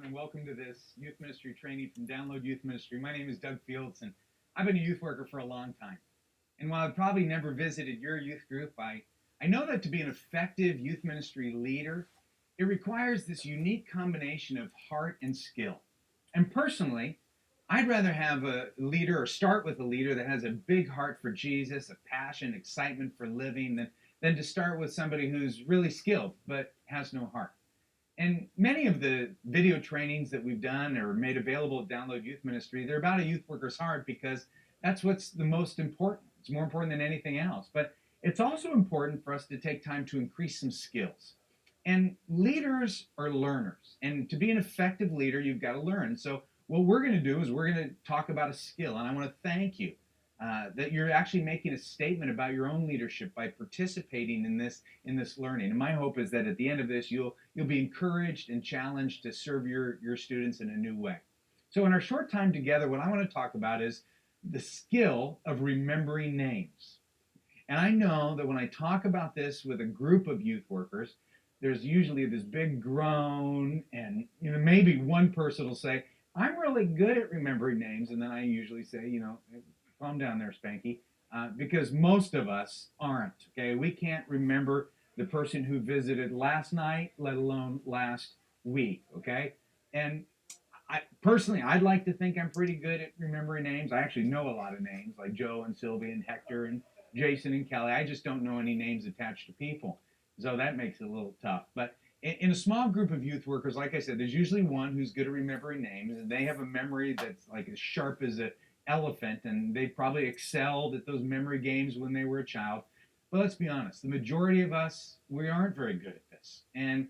and welcome to this youth ministry training from Download Youth Ministry. My name is Doug Fields, and I've been a youth worker for a long time. And while I've probably never visited your youth group, I know that to be an effective youth ministry leader, it requires this unique combination of heart and skill. And personally, I'd rather have a leader or start with a leader that has a big heart for Jesus, a passion, excitement for living, than to start with somebody who's really skilled but has no heart. And many of the video trainings that we've done or made available at Download Youth Ministry, they're about a youth worker's heart because that's what's the most important. It's more important than anything else. But it's also important for us to take time to increase some skills. And leaders are learners. And to be an effective leader, you've got to learn. So what we're going to do is we're going to talk about a skill. And I want to thank you that you're actually making a statement about your own leadership by participating in this learning. And my hope is that at the end of this, you'll be encouraged and challenged to serve your students in a new way. So in our short time together, what I want to talk about is the skill of remembering names. And I know that when I talk about this with a group of youth workers, there's usually this big groan, and maybe one person will say, "I'm really good at remembering names," and then I usually say, calm down there, Spanky, because most of us aren't. Okay, we can't remember the person who visited last night, let alone last week. Okay, and I'd like to think I'm pretty good at remembering names. I actually know a lot of names like Joe and Sylvia and Hector and Jason and Kelly. I just don't know any names attached to people, so that makes it a little tough. But in a small group of youth workers, like I said, there's usually one who's good at remembering names, and they have a memory that's like as sharp as a elephant, and they probably excelled at those memory games when they were a child. But let's be honest, the majority of us, we aren't very good at this. And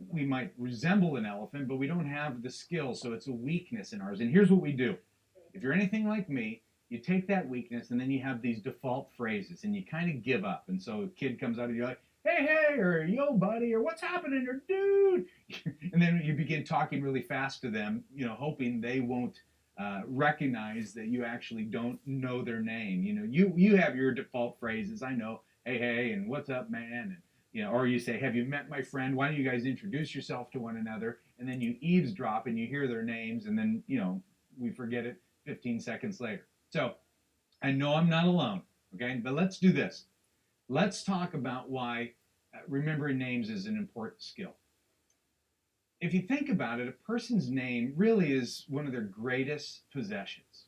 we might resemble an elephant, but we don't have the skill, so it's a weakness in ours. And here's what we do. If you're anything like me, you take that weakness and then you have these default phrases and you kind of give up. And so a kid comes out and you're like, "Hey, hey," or "Yo, buddy," or "What's happening," or "Dude." And then you begin talking really fast to them, hoping they won't recognize that you actually don't know their name. You have your default phrases. I know, "Hey, hey," and "What's up, man?" And or you say, "Have you met my friend? Why don't you guys introduce yourself to one another?" And then you eavesdrop and you hear their names, and then we forget it 15 seconds later. So I know I'm not alone. Okay, but let's do this. Let's talk about why remembering names is an important skill. If you think about it, a person's name really is one of their greatest possessions.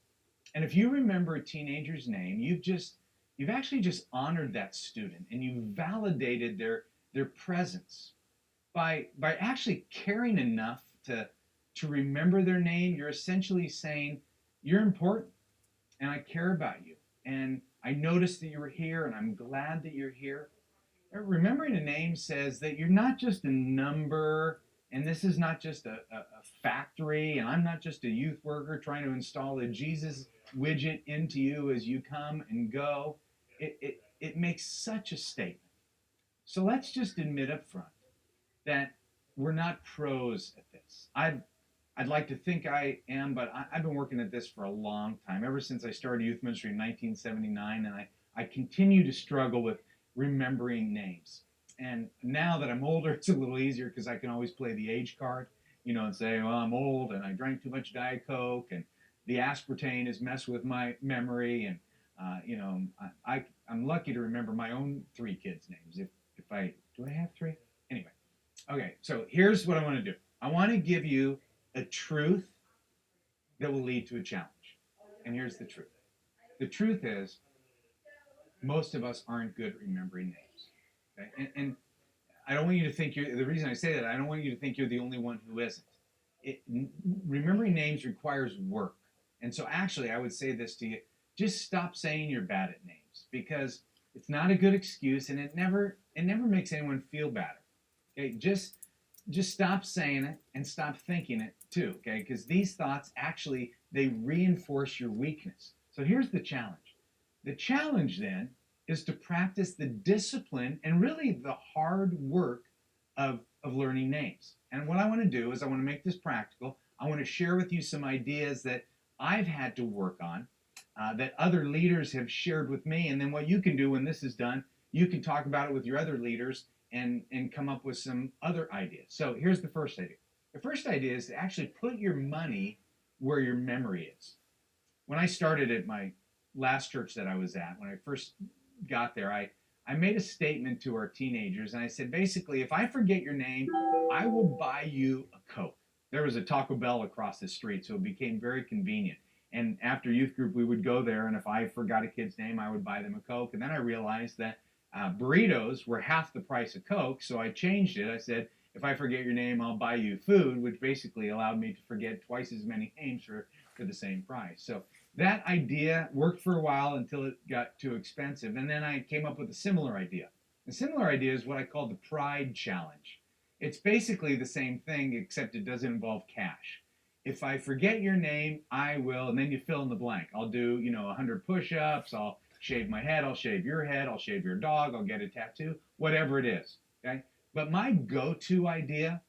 And if you remember a teenager's name, you've actually just honored that student and you've validated their presence by actually caring enough to remember their name. You're essentially saying, "You're important and I care about you, and I noticed that you were here and I'm glad that you're here." Remembering a name says that you're not just a number, and this is not just a factory, and I'm not just a youth worker trying to install a Jesus widget into you as you come and go. It makes such a statement. So let's just admit up front that we're not pros at this. I'd like to think I am, but I've been working at this for a long time, ever since I started youth ministry in 1979, and I continue to struggle with remembering names. And now that I'm older, it's a little easier because I can always play the age card, and say, "Well, I'm old and I drank too much Diet Coke and the aspartame has messed with my memory." And, I'm lucky to remember my own three kids' names. Do I have three? Anyway, okay, so here's what I want to do. I want to give you a truth that will lead to a challenge. And here's the truth. The truth is, most of us aren't good at remembering names. Okay? And I don't want you to think the reason I say that, I don't want you to think you're the only one who isn't. Remembering names requires work. And so actually, I would say this to you, just stop saying you're bad at names, because it's not a good excuse, and it never makes anyone feel better. Okay, just stop saying it and stop thinking it too. Okay, because these thoughts actually, they reinforce your weakness. So here's the challenge. The challenge then is to practice the discipline and really the hard work of learning names. And what I want to do is I want to make this practical. I want to share with you some ideas that I've had to work on, that other leaders have shared with me. And then what you can do when this is done, you can talk about it with your other leaders and come up with some other ideas. So here's the first idea. The first idea is to actually put your money where your memory is. When I started at my last church that I was at, when I first got there, I made a statement to our teenagers, and I said, basically, if I forget your name, I will buy you a Coke. There was a Taco Bell across the street, so it became very convenient. And after youth group, we would go there, and if I forgot a kid's name, I would buy them a Coke. And then I realized that burritos were half the price of Coke, so I changed it. I said, if I forget your name, I'll buy you food, which basically allowed me to forget twice as many names for the same price. So that idea worked for a while until it got too expensive. And then I came up with a similar idea. The similar idea is what I call the Pride Challenge. It's basically the same thing, except it doesn't involve cash. If I forget your name, I will, and then you fill in the blank. I'll do, 100 push ups, I'll shave my head, I'll shave your head, I'll shave your dog, I'll get a tattoo, whatever it is. Okay? But my go to idea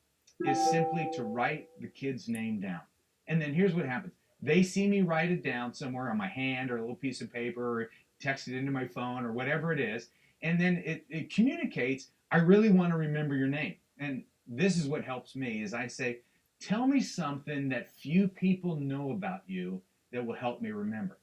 is simply to write the kid's name down. And then here's what happens they see me write it down somewhere on my hand or a little piece of paper or text it into my phone or whatever it is. And then it communicates, I really want to remember your name. And this is what helps me is I say, tell me something that few people know about you that will help me remember.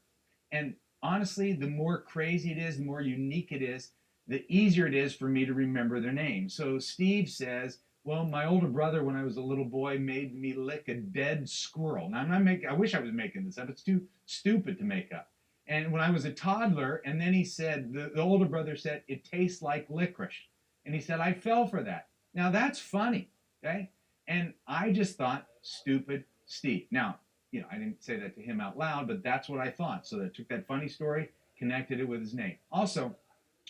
And honestly, the more crazy it is, the more unique it is, the easier it is for me to remember their name. So Steve says, well, my older brother, when I was a little boy, made me lick a dead squirrel. Now, I'm not making, I wish I was making this up. It's too stupid to make up. And when I was a toddler, and then he said, the older brother said, it tastes like licorice. And he said, I fell for that. Now, that's funny, okay? And I just thought, stupid Steve. Now, I didn't say that to him out loud, but that's what I thought. So I took that funny story, connected it with his name. Also,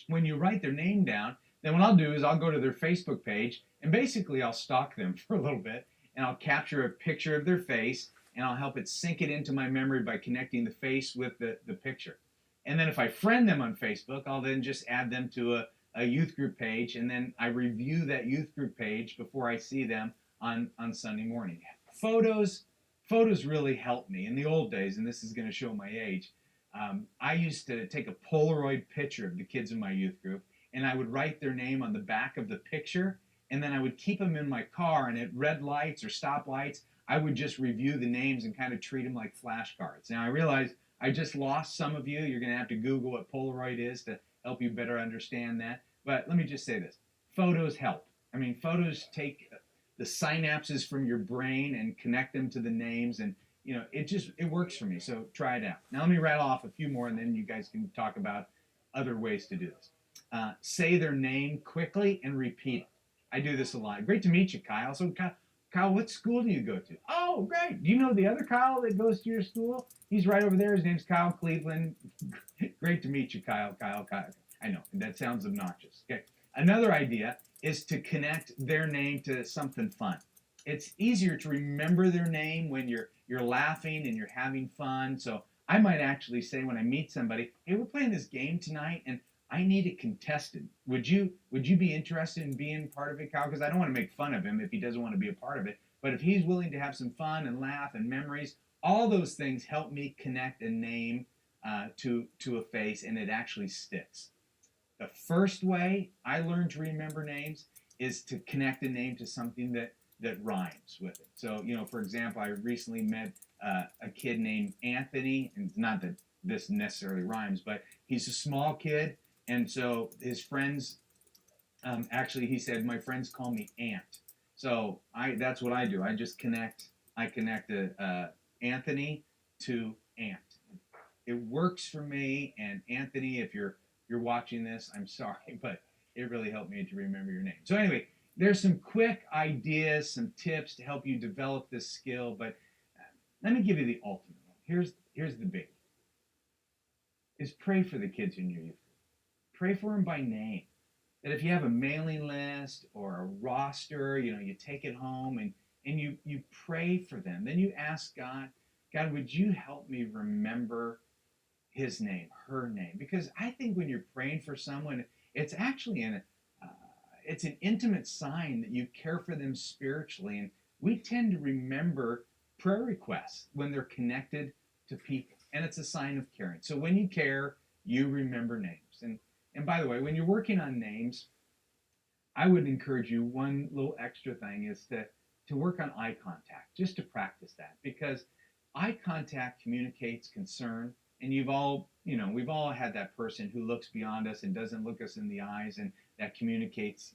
when you write their name down, then what I'll do is I'll go to their Facebook page and basically I'll stalk them for a little bit and I'll capture a picture of their face and I'll help it sink it into my memory by connecting the face with the picture. And then if I friend them on Facebook, I'll then just add them to a youth group page and then I review that youth group page before I see them on Sunday morning. Photos really help me. In the old days, and this is going to show my age, I used to take a Polaroid picture of the kids in my youth group, and I would write their name on the back of the picture, and then I would keep them in my car, and at red lights or stoplights, I would just review the names and kind of treat them like flashcards. Now, I realize I just lost some of you. You're going to have to Google what Polaroid is to help you better understand that. But let me just say this. Photos help. I mean, photos take the synapses from your brain and connect them to the names, and it works for me. So try it out. Now let me rattle off a few more, and then you guys can talk about other ways to do this. Say their name quickly and repeat it. I do this a lot. Great to meet you, Kyle. So Kyle, what school do you go to? Oh, great. Do you know the other Kyle that goes to your school? He's right over there. His name's Kyle Cleveland. Great to meet you, Kyle. Kyle. I know that sounds obnoxious. Okay. Another idea is to connect their name to something fun. It's easier to remember their name when you're laughing and you're having fun. So I might actually say when I meet somebody, hey, we're playing this game tonight and I need a contestant. Would you be interested in being part of it, Kyle? Because I don't want to make fun of him if he doesn't want to be a part of it. But if he's willing to have some fun and laugh and memories, all those things help me connect a name to a face, and it actually sticks. The first way I learned to remember names is to connect a name to something that rhymes with it. So, for example, I recently met a kid named Anthony, and not that this necessarily rhymes, but he's a small kid, and so his friends, actually, he said, my friends call me Ant. So that's what I do. I connect Anthony to Ant. It works for me, and Anthony, if you're watching this, I'm sorry, but it really helped me to remember your name. So anyway, there's some quick ideas, some tips to help you develop this skill, but let me give you the ultimate one. Here's the big is pray for the kids in your youth group. Pray for them by name. That if you have a mailing list or a roster, you take it home and you pray for them. Then you ask God, would you help me remember his name, her name? Because I think when you're praying for someone, it's actually it's an intimate sign that you care for them spiritually. And we tend to remember prayer requests when they're connected to people, and it's a sign of caring. So when you care, you remember names. And by the way, when you're working on names, I would encourage you, one little extra thing is to to work on eye contact, just to practice that, because eye contact communicates concern. And we've all had that person who looks beyond us and doesn't look us in the eyes, and that communicates,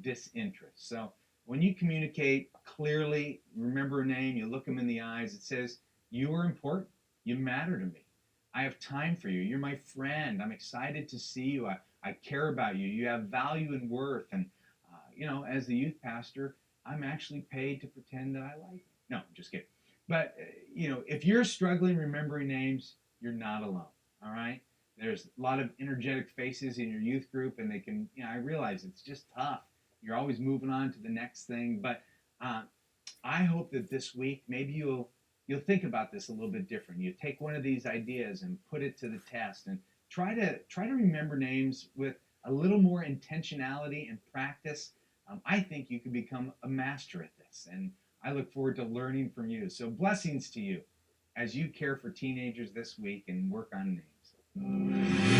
disinterest. So when you communicate clearly, remember a name, you look them in the eyes, it says, you are important. You matter to me. I have time for you. You're my friend. I'm excited to see you. I care about you. You have value and worth. And, as the youth pastor, I'm actually paid to pretend that I like you. No, I'm just kidding. But, if you're struggling remembering names, you're not alone. All right. There's a lot of energetic faces in your youth group, and they can, I realize it's just tough. You're always moving on to the next thing. But uh, I hope that this week maybe you'll think about this a little bit different. You take one of these ideas and put it to the test, and try to remember names with a little more intentionality and practice. I think you can become a master at this, and I look forward to learning from you. So blessings to you as you care for teenagers this week and work on names.